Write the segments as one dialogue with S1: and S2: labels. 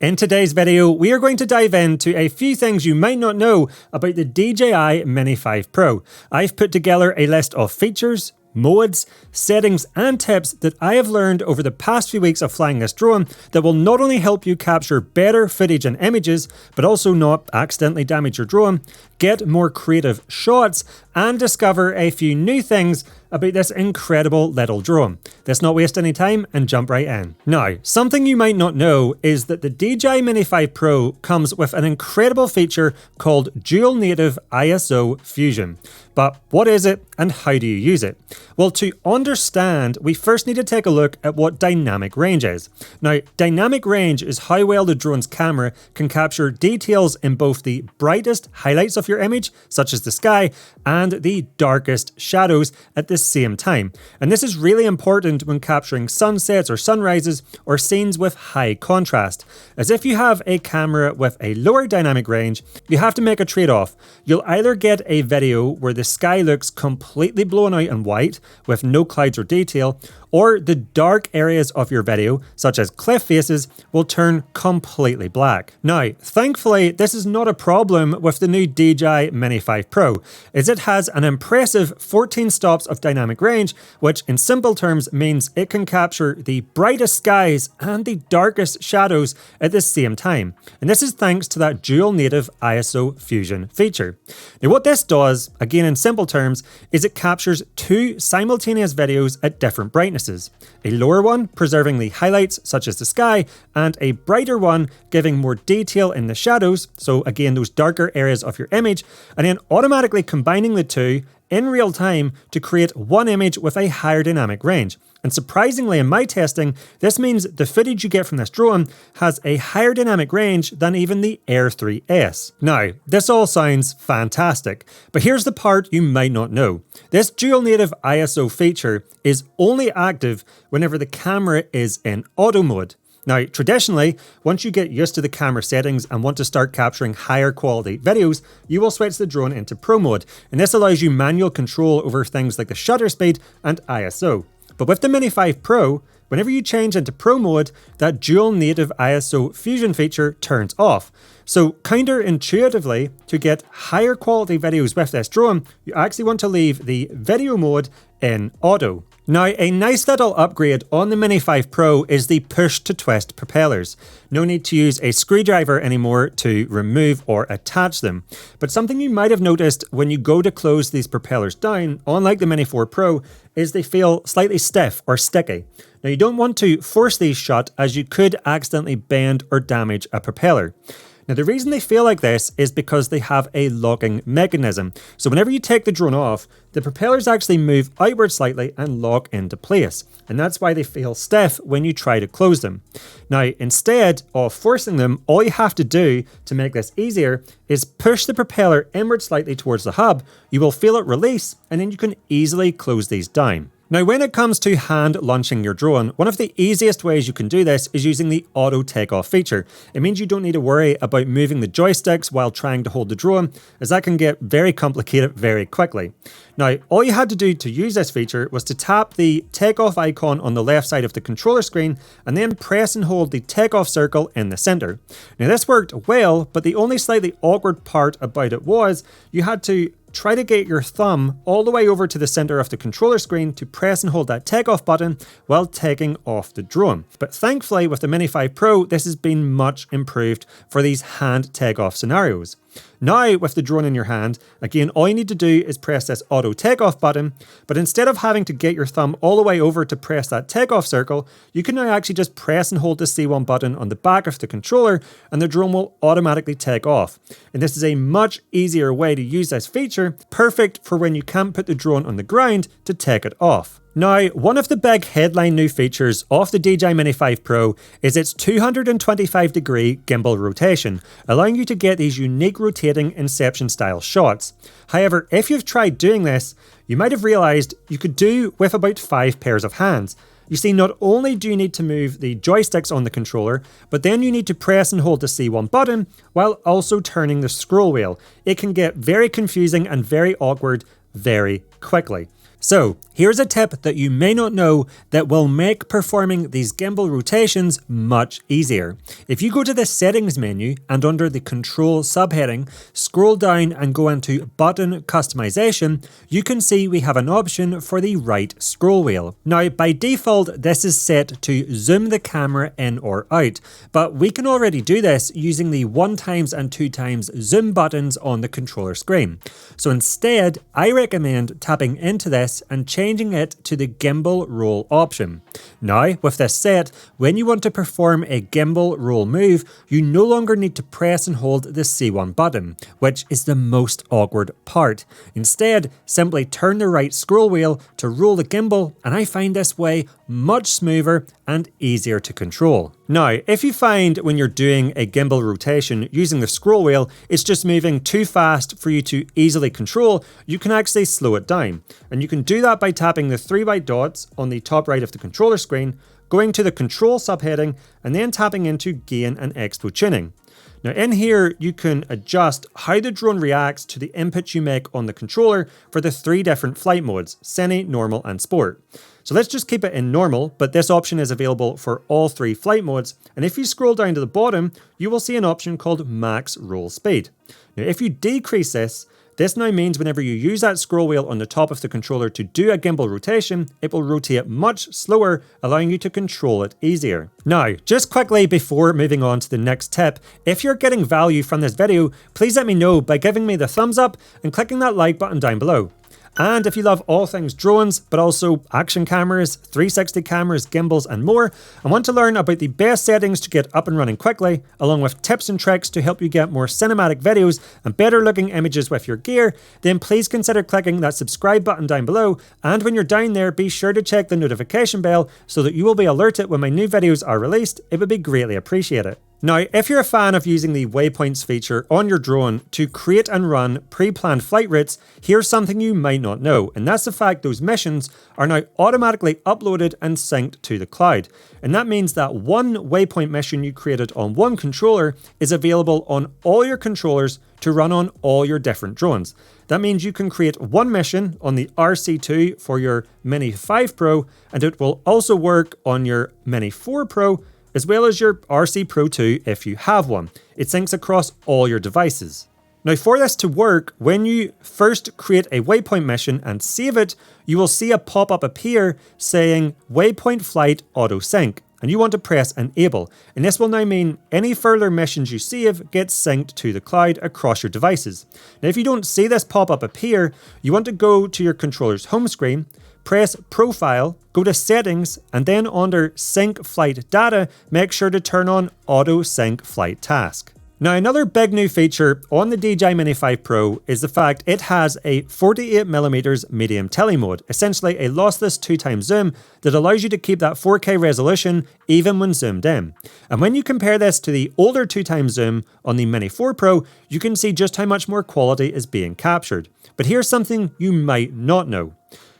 S1: In today's video, we are going to dive into a few things you might not know about the DJI Mini 5 Pro. I've put together a list of features, modes, settings and tips that I have learned over the past few weeks of flying this drone that will not only help you capture better footage and images, but also not accidentally damage your drone, get more creative shots, and discover a few new things about this incredible little drone. Let's not waste any time and jump right in. Now, something you might not know is that the DJI Mini 5 Pro comes with an incredible feature called Dual Native ISO Fusion. But what is it and how do you use it? Well, to understand, we first need to take a look at what dynamic range is. Now, dynamic range is how well the drone's camera can capture details in both the brightest highlights of your image, such as the sky, and the darkest shadows at the same time. And this is really important when capturing sunsets or sunrises or scenes with high contrast. As if you have a camera with a lower dynamic range, you have to make a trade-off. You'll either get a video where the sky looks completely blown out and white with no clouds or detail, or the dark areas of your video, such as cliff faces, will turn completely black. Now, thankfully, this is not a problem with the new DJI Mini 5 Pro, as it has an impressive 14 stops of dynamic range, which in simple terms means it can capture the brightest skies and the darkest shadows at the same time. And this is thanks to that dual native ISO fusion feature. Now, what this does, again in simple terms, is it captures two simultaneous videos at different brightnesses. A lower one preserving the highlights such as the sky, and a brighter one giving more detail in the shadows, so again those darker areas of your image, and then automatically combining the two in real time to create one image with a higher dynamic range. And surprisingly, in my testing, this means the footage you get from this drone has a higher dynamic range than even the Air 3S. Now, this all sounds fantastic, but here's the part you might not know. This dual native ISO feature is only active whenever the camera is in auto mode. Now, traditionally, once you get used to the camera settings and want to start capturing higher quality videos, you will switch the drone into Pro mode, and this allows you manual control over things like the shutter speed and ISO. But with the Mini 5 Pro, whenever you change into Pro mode, that dual native ISO fusion feature turns off. So counterintuitively, to get higher quality videos with this drone, you actually want to leave the video mode in auto. Now, a nice little upgrade on the Mini 5 Pro is the push to twist propellers. No need to use a screwdriver anymore to remove or attach them. But something you might have noticed when you go to close these propellers down, unlike the Mini 4 Pro, is they feel slightly stiff or sticky. Now, you don't want to force these shut, as you could accidentally bend or damage a propeller. Now, the reason they feel like this is because they have a locking mechanism. So whenever you take the drone off, the propellers actually move outward slightly and lock into place. And that's why they feel stiff when you try to close them. Now, instead of forcing them, all you have to do to make this easier is push the propeller inward slightly towards the hub. You will feel it release, and then you can easily close these down. Now, when it comes to hand launching your drone, one of the easiest ways you can do this is using the auto takeoff feature. It means you don't need to worry about moving the joysticks while trying to hold the drone, as that can get very complicated very quickly. Now, all you had to do to use this feature was to tap the takeoff icon on the left side of the controller screen and then press and hold the takeoff circle in the center. Now, this worked well, but the only slightly awkward part about it was you had to try to get your thumb all the way over to the center of the controller screen to press and hold that takeoff button while taking off the drone. But thankfully, with the Mini 5 Pro, this has been much improved for these hand takeoff scenarios. Now, with the drone in your hand, again, all you need to do is press this auto takeoff button, but instead of having to get your thumb all the way over to press that takeoff circle, you can now actually just press and hold the C1 button on the back of the controller, and the drone will automatically take off. And this is a much easier way to use this feature, perfect for when you can't put the drone on the ground to take it off. Now, one of the big headline new features of the DJI Mini 5 Pro is its 225-degree gimbal rotation, allowing you to get these unique rotating Inception style shots. However, if you've tried doing this, you might have realized you could do with about 5 pairs of hands. You see, not only do you need to move the joysticks on the controller, but then you need to press and hold the C1 button while also turning the scroll wheel. It can get very confusing and very awkward very quickly. So here's a tip that you may not know that will make performing these gimbal rotations much easier. If you go to the settings menu and under the control subheading, scroll down and go into button customization, you can see we have an option for the right scroll wheel. Now by default this is set to zoom the camera in or out, but we can already do this using the 1x and 2x zoom buttons on the controller screen. So instead I recommend tapping into this and changing it to the gimbal roll option. Now, with this set, when you want to perform a gimbal roll move, you no longer need to press and hold the C1 button, which is the most awkward part. Instead, simply turn the right scroll wheel to roll the gimbal, and I find this way much smoother and easier to control. Now, if you find when you're doing a gimbal rotation using the scroll wheel, it's just moving too fast for you to easily control, you can actually slow it down. And you can do that by tapping the 3 white dots on the top right of the controller screen, going to the control subheading, and then tapping into gain and expo tuning. Now in here, you can adjust how the drone reacts to the input you make on the controller for the 3 different flight modes, Cine, Normal and Sport. So let's just keep it in normal, but this option is available for all 3 flight modes. And if you scroll down to the bottom, you will see an option called Max Roll Speed. Now if you decrease this now means whenever you use that scroll wheel on the top of the controller to do a gimbal rotation, it will rotate much slower, allowing you to control it easier. Now, just quickly before moving on to the next tip, if you're getting value from this video, please let me know by giving me the thumbs up and clicking that like button down below. And if you love all things drones, but also action cameras, 360 cameras, gimbals and more, and want to learn about the best settings to get up and running quickly, along with tips and tricks to help you get more cinematic videos and better looking images with your gear, then please consider clicking that subscribe button down below, and when you're down there, be sure to check the notification bell so that you will be alerted when my new videos are released. It would be greatly appreciated. Now, if you're a fan of using the waypoints feature on your drone to create and run pre-planned flight routes, here's something you might not know, and that's the fact those missions are now automatically uploaded and synced to the cloud. And that means that one waypoint mission you created on one controller is available on all your controllers to run on all your different drones. That means you can create one mission on the RC2 for your Mini 5 Pro, and it will also work on your Mini 4 Pro, as well as your RC Pro 2 if you have one. It syncs across all your devices. Now for this to work, when you first create a waypoint mission and save it, you will see a pop-up appear saying Waypoint Flight Auto Sync, and you want to press Enable, and this will now mean any further missions you save get synced to the cloud across your devices. Now if you don't see this pop-up appear, you want to go to your controller's home screen, press Profile, go to Settings, and then under Sync Flight Data, make sure to turn on Auto Sync Flight Task. Now another big new feature on the DJI Mini 5 Pro is the fact it has a 48mm medium tele mode, essentially a lossless 2x zoom that allows you to keep that 4K resolution even when zoomed in. And when you compare this to the older 2x zoom on the Mini 4 Pro, you can see just how much more quality is being captured. But here's something you might not know.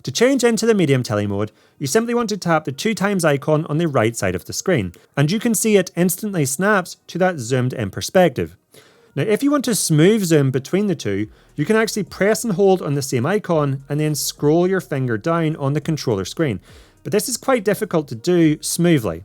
S1: To change into the medium tele mode, you simply want to tap the 2x icon on the right side of the screen, and you can see it instantly snaps to that zoomed in perspective. Now if you want to smooth zoom between the two, you can actually press and hold on the same icon and then scroll your finger down on the controller screen. But this is quite difficult to do smoothly.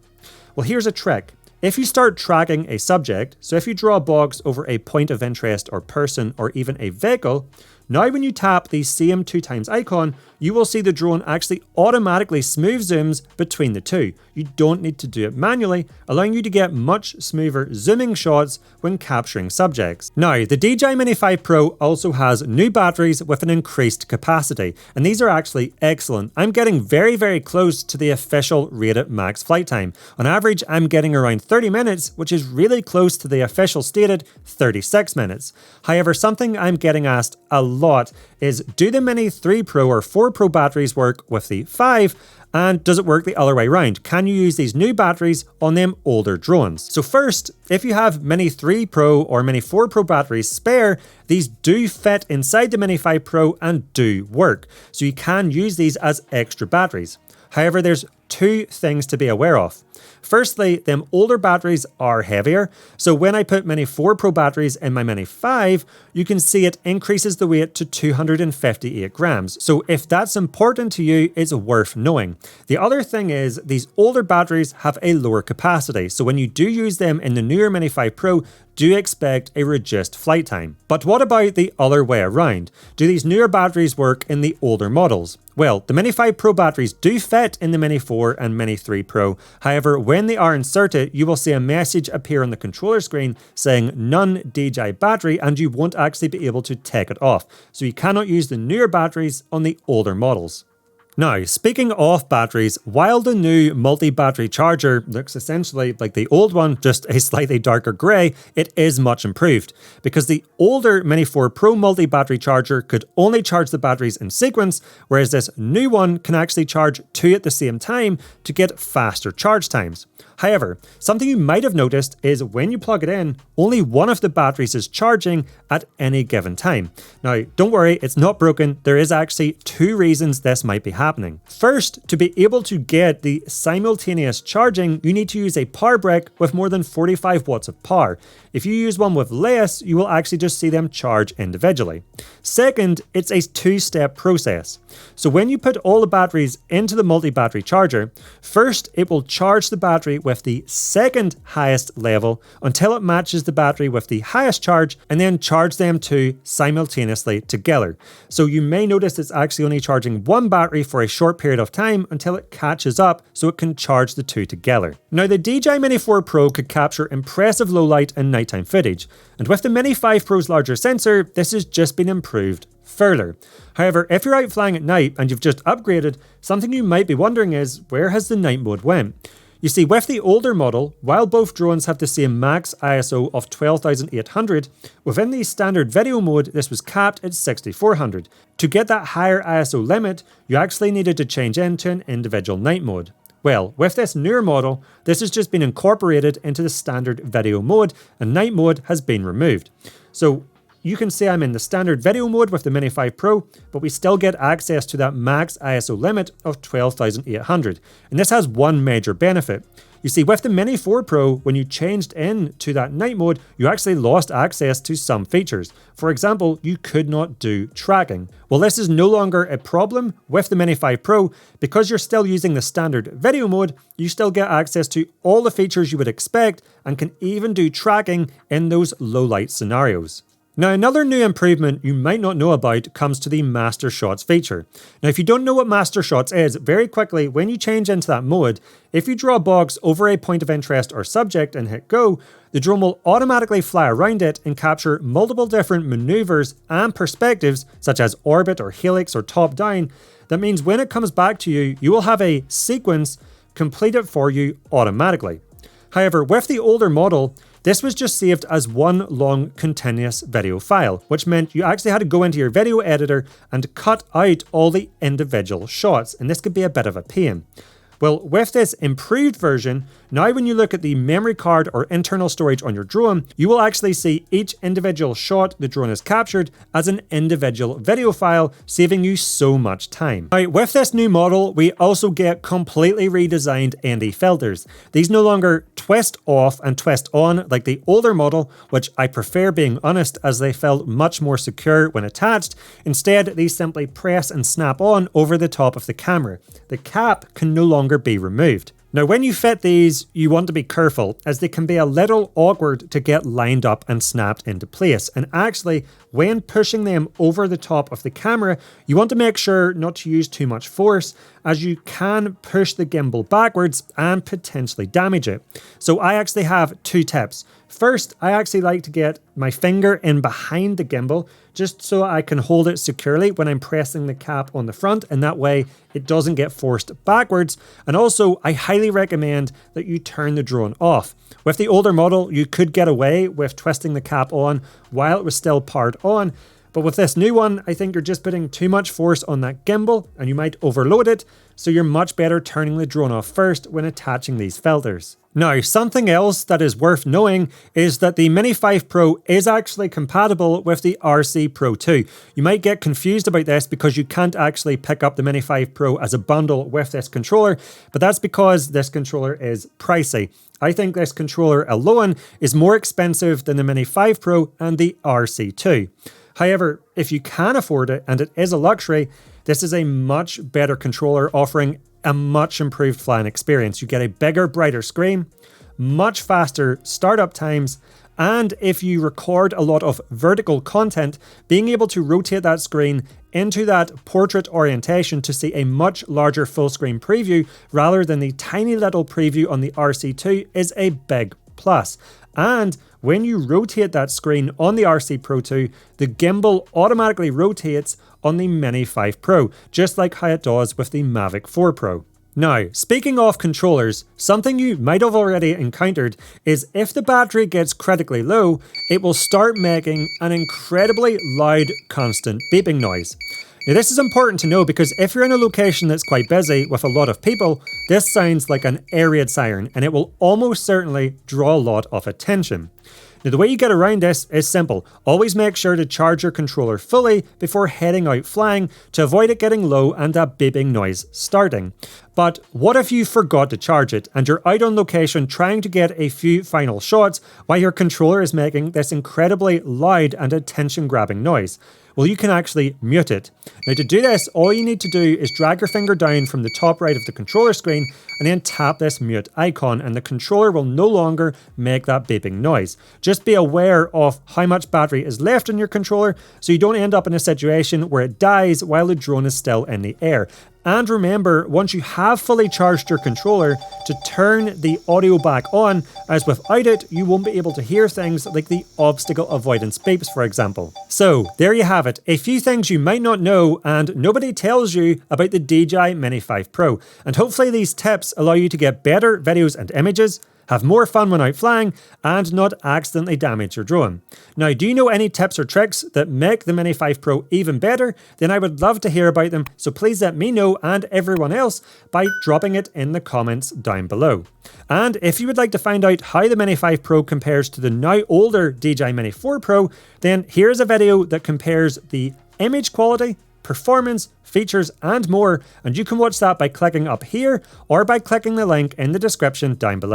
S1: Well, here's a trick. If you start tracking a subject, so if you draw a box over a point of interest or person or even a vehicle, now when you tap the same 2x icon, you will see the drone actually automatically smooth zooms between the two. You don't need to do it manually, allowing you to get much smoother zooming shots when capturing subjects. Now, the DJI Mini 5 Pro also has new batteries with an increased capacity, and these are actually excellent. I'm getting very close to the official rated max flight time. On average, I'm getting around 30 minutes, which is really close to the official stated 36 minutes. However, something I'm getting asked a lot is, do the Mini 3 Pro or 4 Pro batteries work with the 5? And does it work the other way around? Can you use these new batteries on them older drones? So first, if you have Mini 3 Pro or Mini 4 Pro batteries spare, these do fit inside the Mini 5 Pro and do work. So you can use these as extra batteries. However, there's two things to be aware of. Firstly, them older batteries are heavier, so when I put Mini 4 Pro batteries in my Mini 5, you can see it increases the weight to 258 grams. So if that's important to you, it's worth knowing. The other thing is, these older batteries have a lower capacity, so when you do use them in the newer Mini 5 Pro, do expect a reduced flight time. But what about the other way around? Do these newer batteries work in the older models? Well, the Mini 5 Pro batteries do fit in the Mini 4 and Mini 3 Pro. However, when they are inserted, you will see a message appear on the controller screen saying none DJI battery, and you won't actually be able to take it off. So you cannot use the newer batteries on the older models. Now, speaking of batteries, while the new multi-battery charger looks essentially like the old one, just a slightly darker grey, it is much improved, because the older Mini 4 Pro multi-battery charger could only charge the batteries in sequence, whereas this new one can actually charge 2 at the same time to get faster charge times. However, something you might have noticed is when you plug it in, only one of the batteries is charging at any given time. Now, don't worry, it's not broken. There is actually 2 reasons this might be happening. First, to be able to get the simultaneous charging, you need to use a power brick with more than 45 watts of power. If you use one with less, you will actually just see them charge individually. Second, it's a 2-step process. So when you put all the batteries into the multi-battery charger, first it will charge the battery with the second highest level until it matches the battery with the highest charge, and then charge them 2 simultaneously together. So you may notice it's actually only charging one battery for a short period of time until it catches up so it can charge the 2 together. Now, the DJI Mini 4 Pro could capture impressive low light and nighttime footage, and with the Mini 5 Pro's larger sensor, this has just been improved further. However, if you're out flying at night and you've just upgraded, something you might be wondering is, where has the night mode went? You see, with the older model, while both drones have the same max ISO of 12,800, within the standard video mode, this was capped at 6,400. To get that higher ISO limit, you actually needed to change into an individual night mode. Well, with this newer model, this has just been incorporated into the standard video mode, and night mode has been removed. So you can see I'm in the standard video mode with the Mini 5 Pro, but we still get access to that max ISO limit of 12,800. And this has one major benefit. You see, with the Mini 4 Pro, when you changed into that night mode, you actually lost access to some features. For example, you could not do tracking. Well, this is no longer a problem with the Mini 5 Pro. Because you're still using the standard video mode, you still get access to all the features you would expect and can even do tracking in those low light scenarios. Now, another new improvement you might not know about comes to the Master Shots feature. Now, if you don't know what Master Shots is, very quickly, when you change into that mode, if you draw a box over a point of interest or subject and hit go, the drone will automatically fly around it and capture multiple different maneuvers and perspectives, such as orbit or helix or top down. That means when it comes back to you, you will have a sequence completed for you automatically. However, with the older model, this was just saved as one long continuous video file, which meant you actually had to go into your video editor and cut out all the individual shots, and this could be a bit of a pain. Well, with this improved version, now when you look at the memory card or internal storage on your drone, you will actually see each individual shot the drone has captured as an individual video file, saving you so much time. Now, with this new model, we also get completely redesigned ND filters. These no longer twist off and twist on like the older model, which I prefer, being honest, as they felt much more secure when attached. Instead, these simply press and snap on over the top of the camera. The cap can no longer be removed. Now, when you fit these, you want to be careful, as they can be a little awkward to get lined up and snapped into place. And actually, when pushing them over the top of the camera, you want to make sure not to use too much force, as you can push the gimbal backwards and potentially damage it. So I actually have 2 tips. First, I actually like to get my finger in behind the gimbal, just so I can hold it securely when I'm pressing the cap on the front, and that way it doesn't get forced backwards. And also, I highly recommend that you turn the drone off. With the older model, you could get away with twisting the cap on while it was still powered on, but with this new one, I think you're just putting too much force on that gimbal and you might overload it. so you're much better turning the drone off first when attaching these filters. Now, something else that is worth knowing is that the Mini 5 Pro is actually compatible with the RC Pro 2. You might get confused about this because you can't actually pick up the Mini 5 Pro as a bundle with this controller, but that's because this controller is pricey. I think this controller alone is more expensive than the Mini 5 Pro and the RC2. However, if you can afford it, and it is a luxury, this is a much better controller offering a much improved flying experience. You get a bigger, brighter screen, much faster startup times, and if you record a lot of vertical content, being able to rotate that screen into that portrait orientation to see a much larger full screen preview rather than the tiny little preview on the RC2 is a big plus. And when you rotate that screen on the RC Pro 2, the gimbal automatically rotates on the Mini 5 Pro, just like how it does with the Mavic 4 Pro. Now, speaking of controllers, something you might have already encountered is if the battery gets critically low, it will start making an incredibly loud, constant beeping noise. Now, this is important to know because if you're in a location that's quite busy with a lot of people, this sounds like an air raid siren and it will almost certainly draw a lot of attention. Now, the way you get around this is simple. Always make sure to charge your controller fully before heading out flying to avoid it getting low and that beeping noise starting. But what if you forgot to charge it and you're out on location trying to get a few final shots while your controller is making this incredibly loud and attention-grabbing noise? Well, you can actually mute it. Now, to do this, all you need to do is drag your finger down from the top right of the controller screen and then tap this mute icon, and the controller will no longer make that beeping noise. Just be aware of how much battery is left in your controller so you don't end up in a situation where it dies while the drone is still in the air. And remember, once you have fully charged your controller, to turn the audio back on, as without it, you won't be able to hear things like the obstacle avoidance beeps, for example. So, there you have it, a few things you might not know and nobody tells you about the DJI Mini 5 Pro. And hopefully these tips allow you to get better videos and images, have more fun when out flying, and not accidentally damage your drone. Now, do you know any tips or tricks that make the Mini 5 Pro even better? Then I would love to hear about them, so please let me know and everyone else by dropping it in the comments down below. And if you would like to find out how the Mini 5 Pro compares to the now older DJI Mini 4 Pro, then here's a video that compares the image quality, performance, features, and more, and you can watch that by clicking up here or by clicking the link in the description down below.